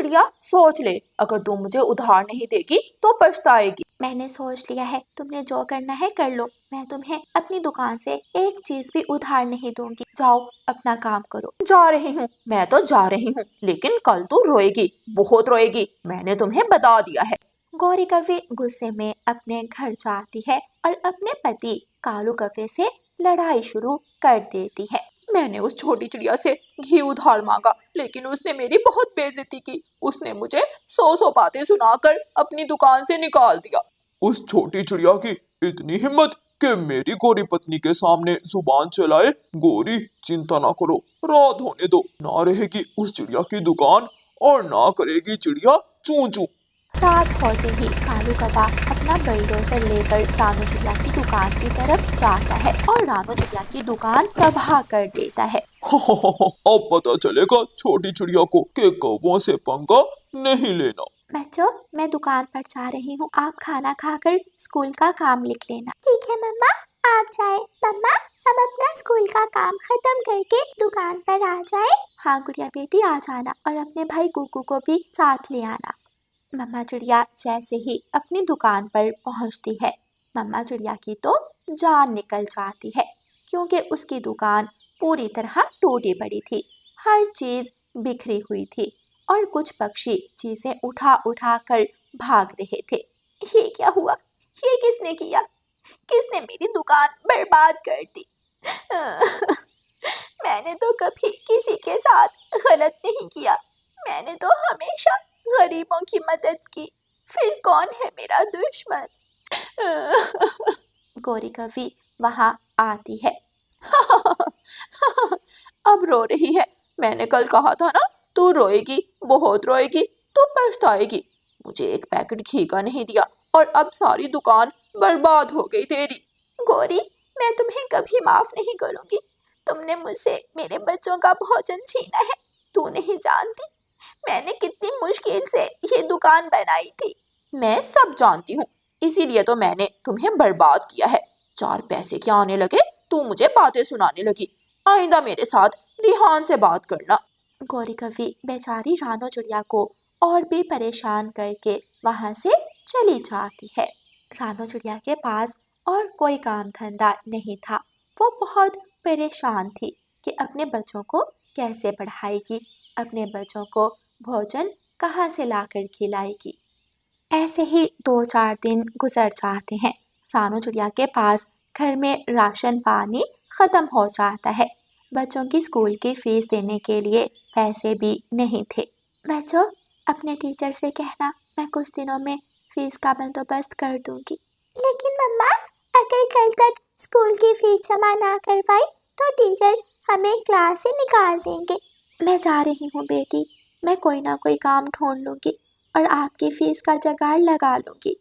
चिड़िया सोच ले, अगर तू मुझे उधार नहीं देगी तो पछताएगी। मैंने सोच लिया है, तुमने जो करना है कर लो। मैं तुम्हें अपनी दुकान से एक चीज भी उधार नहीं दूंगी। जाओ अपना काम करो। जा रही हूँ, मैं तो जा रही हूँ, लेकिन कल तू रोएगी, बहुत रोएगी, मैंने तुम्हें बता दिया है। गौरी कव्वे गुस्से में अपने घर जाती है और अपने पति कालू कव्वे से लड़ाई शुरू कर देती है। मैंने उस छोटी चिड़िया से घी उधार मांगा, लेकिन उसने मेरी बहुत बेइज्जती की। उसने मुझे 100 बातें सुनाकर अपनी दुकान से निकाल दिया। उस छोटी चिड़िया की इतनी हिम्मत कि मेरी गोरी पत्नी के सामने जुबान चलाए। गोरी चिंता ना करो, रात होने दो, ना रहेगी उस चिड़िया की दुकान और ना करेगी चिड़िया चू चू। रात होते ही कालू कौवा अपना बुलडोजर लेकर रानू चिड़िया की दुकान की तरफ जाता है और रानू चिड़िया की दुकान तबाह कर देता है। अब पता चलेगा छोटी चिड़िया को कि कौवों से पंगा नहीं लेना। बच्चों, मैं दुकान पर जा रही हूँ, आप खाना खाकर स्कूल का काम लिख लेना। ठीक है मम्मा, आप जाए। मम्मा, हम अपना स्कूल का काम खत्म करके दुकान पर आ जाए। हाँ गुड़िया बेटी, आ जाना और अपने भाई कुकू को भी साथ ले आना। मम्मा चिड़िया जैसे ही अपनी दुकान पर पहुंचती है, मम्मा चिड़िया की तो जान निकल जाती है, क्योंकि उसकी दुकान पूरी तरह टूटी पड़ी थी। हर चीज बिखरी हुई थी और कुछ पक्षी चीजें उठा उठा कर भाग रहे थे। ये क्या हुआ? ये किसने किया? किसने मेरी दुकान बर्बाद कर दी? मैंने तो कभी किसी के साथ गलत नहीं किया। मैंने तो हमेशा गरीबों की मदद की। फिर कौन है मेरा दुश्मन? गौरी कवि वहां आती है। अब रो रही है। मैंने कल कहा था ना, तू रोएगी, बहुत रोएगी, तू पछताएगी। मुझे एक पैकेट घी का नहीं दिया और अब सारी दुकान बर्बाद हो गई तेरी। गौरी, मैं तुम्हें कभी माफ नहीं करूंगी। तुमने मुझसे मेरे बच्चों का भोजन छीना है। तू नहीं जानती मैंने कितनी मुश्किल से ये दुकान बनाई थी। मैं सब जानती हूँ, इसीलिए तो मैंने तुम्हें बर्बाद किया है। 4 पैसे क्या आने लगे, तू मुझे बातें सुनाने लगी। आइंदा मेरे साथ ध्यान से बात करना। गौरी कवि बेचारी रानो चिड़िया को और भी परेशान करके वहां से चली जाती है। रानो चिड़िया के पास और कोई काम धंधा नहीं था। वो बहुत परेशान थी कि अपने बच्चों को कैसे पढ़ाएगी, अपने बच्चों को भोजन कहाँ से लाकर खिलाएगी। ऐसे ही 2-4 दिन गुजर जाते हैं। रानो चिड़िया के पास घर में राशन पानी खत्म हो जाता है। बच्चों की स्कूल की फीस देने के लिए पैसे भी नहीं थे। बच्चों, अपने टीचर से कहना, मैं कुछ दिनों में फीस का बंदोबस्त कर दूंगी। लेकिन मम्मा, अगर कल तक स्कूल की फीस जमा ना करवाई तो टीचर हमें क्लास से निकाल देंगे। मैं जा रही हूँ बेटी, मैं कोई ना कोई काम ढूंढ लूंगी और आपकी फीस का जुगाड़ लगा लूंगी।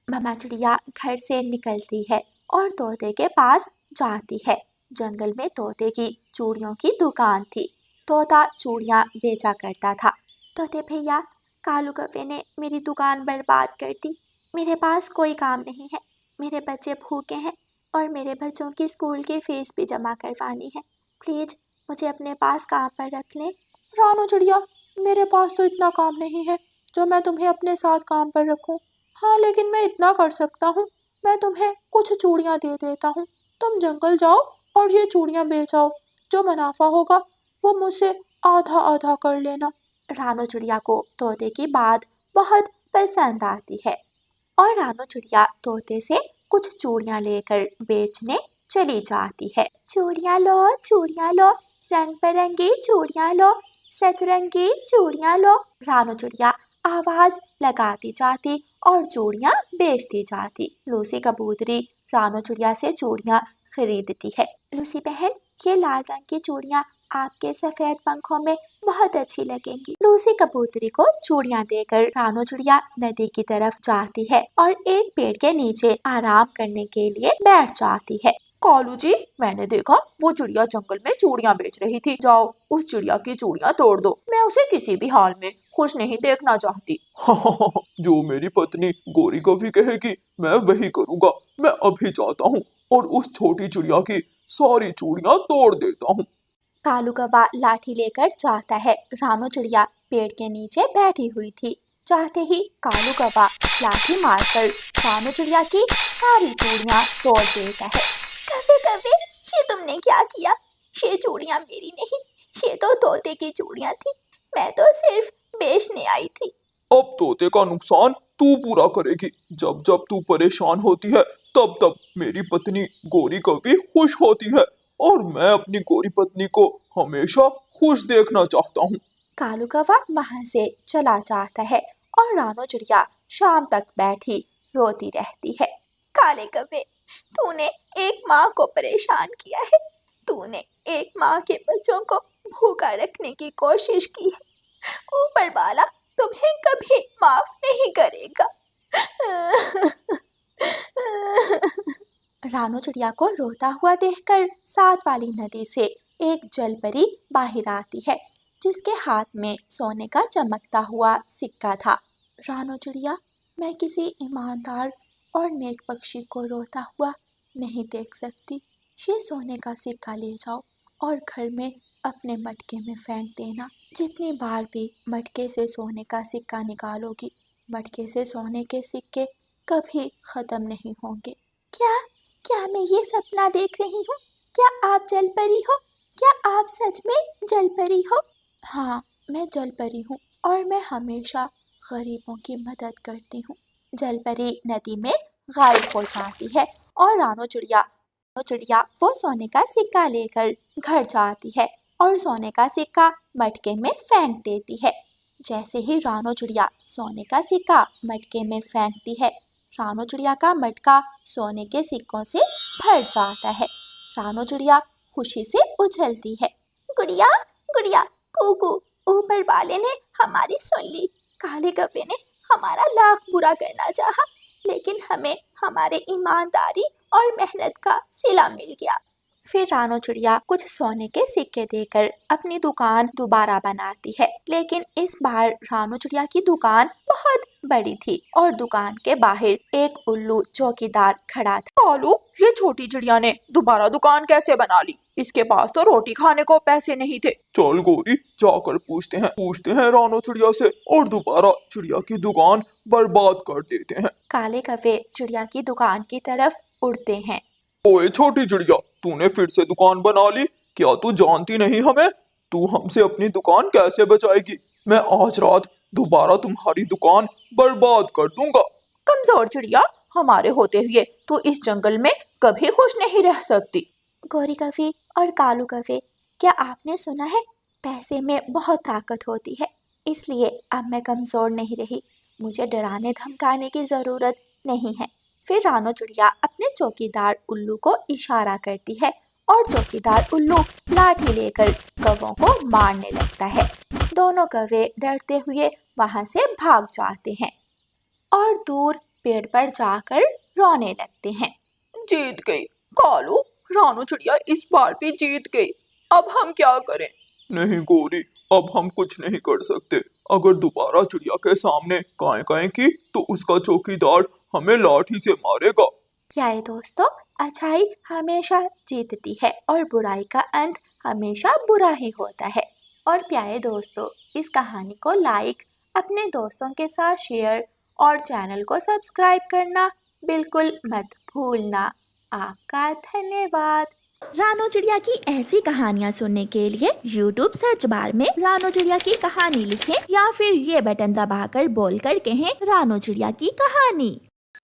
मम्मा चिड़िया घर से निकलती है और तोते के पास जाती है। जंगल में तोते की चूड़ियों की दुकान थी। तोता चूड़ियाँ बेचा करता था। तोते भैया, कालू कौवे ने मेरी दुकान बर्बाद कर दी। मेरे पास कोई काम नहीं है, मेरे बच्चे भूखे हैं और मेरे बच्चों की स्कूल की फीस भी जमा करवानी है। प्लीज मुझे अपने पास काम पर रख लें। रानो चिड़िया, मेरे पास तो इतना काम नहीं है जो मैं तुम्हें अपने साथ काम पर रखूं। हाँ, लेकिन मैं इतना कर सकता हूँ, मैं तुम्हें कुछ चूड़ियाँ दे देता हूँ। तुम जंगल जाओ और ये चूड़ियाँ बेचो। जो मुनाफा होगा वो मुझसे आधा आधा कर लेना। रानो चिड़िया को तोते की बात बहुत पसंद आती है और रानो चिड़िया तोते से कुछ चूड़ियाँ लेकर बेचने चली जाती है। चूड़ियाँ लो, रंग बिरंगी चूड़ियाँ लो, सतरंगी चूड़ियाँ लो। रानो चिड़िया आवाज लगाती जाती और चूड़ियाँ बेचती जाती। लूसी कबूतरी रानो चिड़िया से चूड़ियाँ खरीदती है। लूसी बहन, ये लाल रंग की चूड़ियाँ आपके सफेद पंखों में बहुत अच्छी लगेंगी। लूसी कबूतरी को चूड़ियाँ देकर रानो चिड़िया नदी की तरफ जाती है और एक पेड़ के नीचे आराम करने के लिए बैठ जाती है। कालू जी, मैंने देखा वो चिड़िया जंगल में चूड़ियाँ बेच रही थी। जाओ उस चिड़िया की चूड़ियाँ तोड़ दो। मैं उसे किसी भी हाल में खुश नहीं देखना चाहती। जो मेरी पत्नी गोरी कवि कहेगी मैं वही करूँगा। मैं अभी जाता हूँ और उस छोटी चिड़िया की सारी चूड़ियाँ तोड़ देता हूँ। कालू कौवा लाठी लेकर जाता है। रानो चिड़िया पेड़ के नीचे बैठी हुई थी। जाते ही कालू कौवा लाठी मारकर रानो चिड़िया की सारी चूड़ियां तोड़ देता है। कभी कभी ये तुमने क्या किया? ये चूड़ियां मेरी नहीं, ये तो तोते की चूड़ियां थी। मैं तो सिर्फ बेचने आई थी। अब तोते का नुकसान तू पूरा करेगी। जब जब तू परेशान होती है तब तब मेरी पत्नी गोरी कौवी खुश होती है और मैं अपनी गोरी पत्नी को हमेशा खुश देखना चाहता हूँ। कालू कौवा वहां से चला जाता है और रानो चिड़िया शाम तक बैठी रोती रहती है। काले कौवे, तूने एक माँ को परेशान किया है। तूने एक माँ के बच्चों को भूखा रखने की कोशिश की है। ऊपर वाला तुम्हें कभी माफ नहीं करेगा। रानो चिड़िया को रोता हुआ देखकर साथ वाली नदी से एक जलपरी बाहर आती है, जिसके हाथ में सोने का चमकता हुआ सिक्का था। रानो चिड़िया, मैं किसी ईमानदार और नेक पक्षी को रोता हुआ नहीं देख सकती। ये सोने का सिक्का ले जाओ और घर में अपने मटके में फेंक देना। जितनी बार भी मटके से सोने का सिक्का निकालोगी, मटके से सोने के सिक्के कभी खत्म नहीं होंगे। क्या मैं ये सपना देख रही हूँ? क्या आप जलपरी हो? क्या आप सच में जलपरी हो? हाँ, मैं जलपरी हूँ और मैं हमेशा गरीबों की मदद करती हूँ। जलपरी नदी में गायब हो जाती है और रानो चिड़िया वो सोने का सिक्का लेकर घर जाती है और सोने का सिक्का मटके में फेंक देती है। जैसे ही रानो चिड़िया सोने का सिक्का मटके में फेंकती है, रानो चिड़िया का मटका सोने के सिक्कों से भर जाता है। रानो चिड़िया खुशी से उछलती है। गुड़िया गुड़िया कूकू, ऊपर वाले ने हमारी सुन ली। काले कौवे ने हमारा लाख बुरा करना चाहा, लेकिन हमें हमारे ईमानदारी और मेहनत का सिला मिल गया। फिर रानो चिड़िया कुछ सोने के सिक्के देकर अपनी दुकान दोबारा बनाती है, लेकिन इस बार रानो चिड़िया की दुकान बहुत बड़ी थी और दुकान के बाहर एक उल्लू चौकीदार खड़ा था। कालू, ये छोटी चिड़िया ने दोबारा दुकान कैसे बना ली? इसके पास तो रोटी खाने को पैसे नहीं थे। चल गोरी, जाकर पूछते हैं रानो चिड़िया से और दोबारा चिड़िया की दुकान बर्बाद कर देते हैं। काले कौवे चिड़िया की दुकान की तरफ उड़ते हैं। ओए छोटी चिड़िया, तूने फिर से दुकान बना ली? क्या तू जानती नहीं हमें? तू हमसे अपनी दुकान कैसे बचाएगी? मैं आज रात दोबारा तुम्हारी दुकान बर्बाद कर दूंगा। कमजोर चिड़िया, हमारे होते हुए तू इस जंगल में कभी खुश नहीं रह सकती। गोरी कौवे और कालू कौवे, क्या आपने सुना है पैसे में बहुत ताकत होती है, इसलिए अब मैं कमजोर नहीं रही। मुझे डराने धमकाने की जरूरत नहीं है। फिर रानो चिड़िया अपने चौकीदार उल्लू को इशारा करती है और चौकीदार उल्लू लाठी लेकर कौवों को मारने लगता है। दोनों कौवे डरते हुए वहां से भाग जाते हैं और दूर पेड़ पर जाकर रोने लगते हैं। जीत गई कालू, रानो चिड़िया इस बार भी जीत गई। अब हम क्या करें? नहीं गोरी, अब हम कुछ नहीं कर सकते। अगर दोबारा चिड़िया के सामने काएं की तो उसका चौकीदार हमें लाठी से मारेगा। प्यारे दोस्तों, अच्छाई हमेशा जीतती है और बुराई का अंत हमेशा बुरा ही होता है। और प्यारे दोस्तों, इस कहानी को लाइक, अपने दोस्तों के साथ शेयर और चैनल को सब्सक्राइब करना बिल्कुल मत भूलना। आपका धन्यवाद। रानो चिड़िया की ऐसी कहानियाँ सुनने के लिए YouTube सर्च बार में रानो चिड़िया की कहानी लिखें या फिर ये बटन दबाकर बोलकर कहें रानो चिड़िया की कहानी।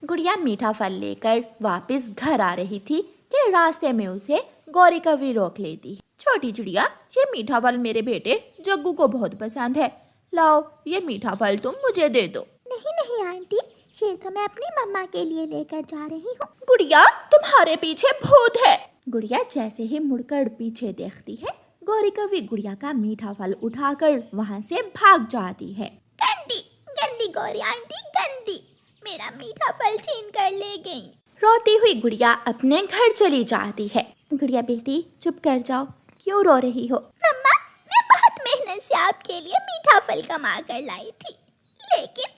गुड़िया मीठा फल लेकर वापस घर आ रही थी कि रास्ते में उसे गौरी कौवी रोक लेती। छोटी चिड़िया, ये मीठा फल मेरे बेटे जग्गू को बहुत पसंद है, लाओ ये मीठा फल तुम मुझे दे दो। नहीं नहीं आंटी, ये तो मैं अपनी मम्मा के लिए लेकर जा रही हूँ। गुड़िया, तुम्हारे पीछे भूत है। गुड़िया जैसे ही मुड़कर पीछे देखती है, गौरी कौवी गुड़िया का मीठा फल उठाकर वहाँ से भाग जाती है। गंदी गंदी गौरी आंटी, गंदी, मेरा मीठा फल छीन कर ले गई। रोती हुई गुड़िया अपने घर चली जाती है। गुड़िया बेटी चुप कर जाओ, क्यों रो रही हो? मम्मा, मैं बहुत मेहनत से आपके लिए मीठा फल कमा कर लाई थी, लेकिन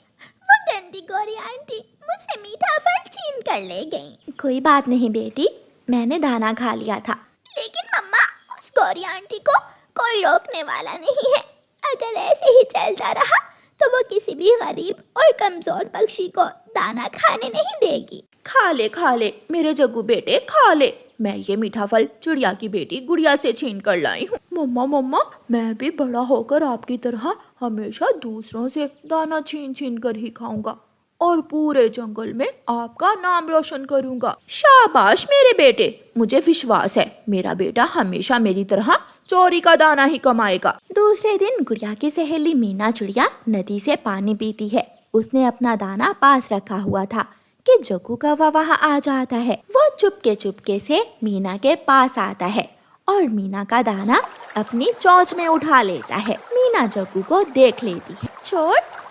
वो गंदी गौरी आंटी मुझसे मीठा फल छीन कर ले गई। कोई बात नहीं बेटी, मैंने दाना खा लिया था। लेकिन मम्मा, उस उस गौरी आंटी को कोई रोकने वाला नहीं है। अगर ऐसे ही चलता रहा तो वो किसी भी गरीब और कमजोर पक्षी को दाना खाने नहीं देगी। खा ले मेरे जग्गू बेटे, खा ले। मैं ये मीठा फल चिड़िया की बेटी गुड़िया से छीन कर लाई हूँ। मम्मा, मैं भी बड़ा होकर आपकी तरह हमेशा दूसरों से दाना छीन छीन कर ही खाऊंगा और पूरे जंगल में आपका नाम रोशन करूंगा। शाबाश मेरे बेटे, मुझे विश्वास है मेरा बेटा हमेशा मेरी तरह चोरी का दाना ही कमाएगा। दूसरे दिन गुड़िया की सहेली मीना चिड़िया नदी से पानी पीती है। उसने अपना दाना पास रखा हुआ था कि जग्गू कौवा वहाँ आ जाता है। वो चुपके से मीना के पास आता है और मीना का दाना अपनी चोंच में उठा लेता है। मीना जग्गू को देख लेती है।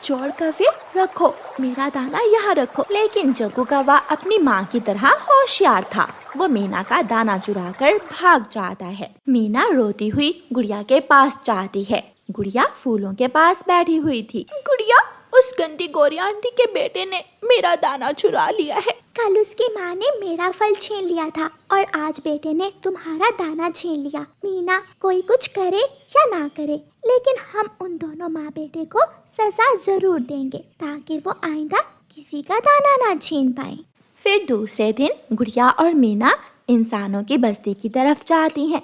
चोर कौवे, रखो मेरा दाना यहाँ रखो। लेकिन जग्गू कौवा अपनी माँ की तरह होशियार था। वो मीना का दाना चुरा कर भाग जाता है। मीना रोती हुई गुड़िया के पास जाती है। गुड़िया फूलों के पास बैठी हुई थी। गुड़िया, उस गंदी गौरी आंटी के बेटे ने मेरा दाना चुरा लिया है। कल उसकी माँ ने मेरा फल छीन लिया था और आज बेटे ने तुम्हारा दाना छीन लिया। मीना, कोई कुछ करे या ना करे, लेकिन हम उन दोनों माँ बेटे को सजा जरूर देंगे ताकि वो आइंदा किसी का दाना ना छीन पाए। फिर दूसरे दिन गुड़िया और मीना इंसानों की बस्ती की तरफ जाती हैं।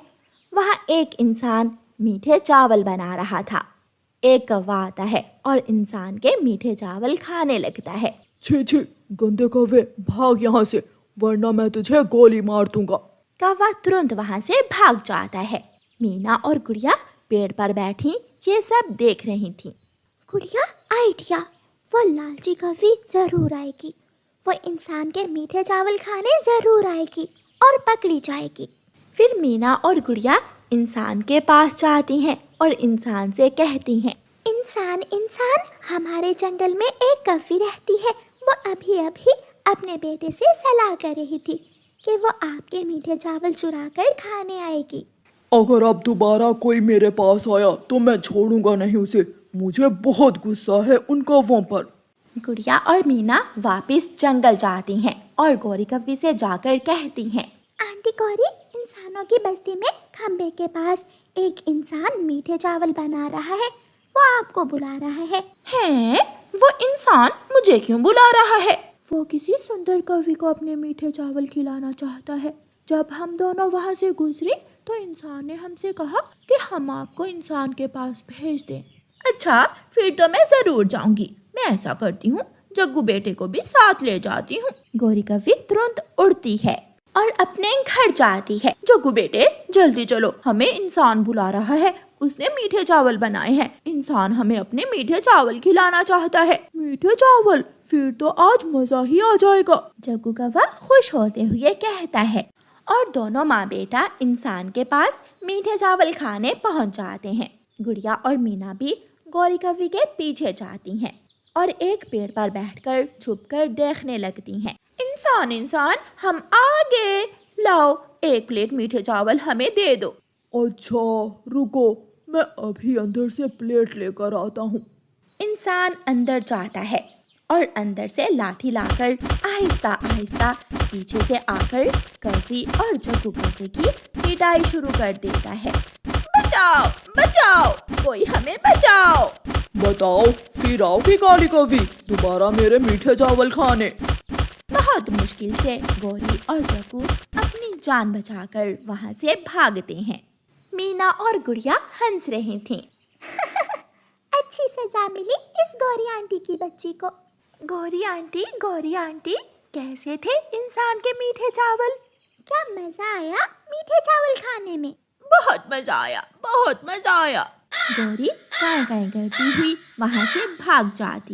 वहाँ एक इंसान मीठे चावल बना रहा था। एक कौवा आता है और इंसान के मीठे चावल खाने लगता है। छी, गंदे कौवे, भाग यहाँ से, वरना मैं तुझे गोली मार दूंगा। कौवा तुरंत वहाँ से भाग जाता है। मीना और गुड़िया पेड़ पर बैठी ये सब देख रही थी। गुड़िया, आइडिया, वो लालची कौवी जरूर आएगी। वो इंसान के मीठे चावल खाने जरूर आएगी और पकड़ी जाएगी। फिर मीना और गुड़िया इंसान के पास जाती हैं और इंसान से कहती हैं, इंसान, हमारे जंगल में एक कौवी रहती है। वो अभी अपने बेटे से सलाह कर रही थी कि वो आपके मीठे चावल चुरा कर खाने आएगी। अगर अब दोबारा कोई मेरे पास आया तो मैं छोड़ूंगा नहीं उसे। मुझे बहुत गुस्सा है उन कौवों पर। गुड़िया और मीना वापस जंगल जाती हैं और गौरी कौवी से जाकर कहती हैं, आंटी गौरी, इंसानों की बस्ती में खंबे के पास एक इंसान मीठे चावल बना रहा है। वो आपको बुला रहा है। हैं? वो इंसान मुझे क्यों बुला रहा है? वो किसी सुंदर कवि को अपने मीठे चावल खिलाना चाहता है। जब हम दोनों वहाँ से गुजरे तो इंसान ने हमसे कहा कि हम आपको इंसान के पास भेज दें। अच्छा, फिर तो मैं जरूर जाऊंगी। मैं ऐसा करती हूँ, जग्गू बेटे को भी साथ ले जाती हूँ। गौरी कौवी तुरंत उड़ती है और अपने घर जाती है। जग्गू बेटे, जल्दी चलो, हमें इंसान बुला रहा है। उसने मीठे चावल बनाए हैं। इंसान हमें अपने मीठे चावल खिलाना चाहता है। मीठे चावल? फिर तो आज मजा ही आ जाएगा। जग्गू कौवा खुश होते हुए कहता है और दोनों माँ बेटा इंसान के पास मीठे चावल खाने पहुँच जाते हैं। गुड़िया और मीना भी गौरी कौवी के पीछे जाती हैं और एक पेड़ पर बैठकर छुपकर देखने लगती हैं। इंसान, हम आगे, लाओ एक प्लेट मीठे चावल हमें दे दो। अच्छा रुको, मैं अभी अंदर से प्लेट लेकर आता हूँ। इंसान अंदर जाता है और अंदर से लाठी लाकर आहिस्ता पीछे से आकर कौवी और जग्गू कौवे की पिटाई शुरू कर देता है। बचाओ, कोई हमें बचाओ। बताओ, फिर आओगी काली कौवी दोबारा मेरे मीठे चावल खाने? बहुत मुश्किल से गौरी और जग्गू अपनी जान बचाकर वहाँ से भागते हैं। मीना और गुड़िया हंस रही थीं। अच्छी सजा मिली इस गौरी आंटी की बच्ची को। गौरी आंटी, कैसे थे इंसान के मीठे चावल? क्या मजा आया मीठे चावल खाने में? बहुत मजा आया। गौरी काई काई करती हुई वहाँ से भाग जाती।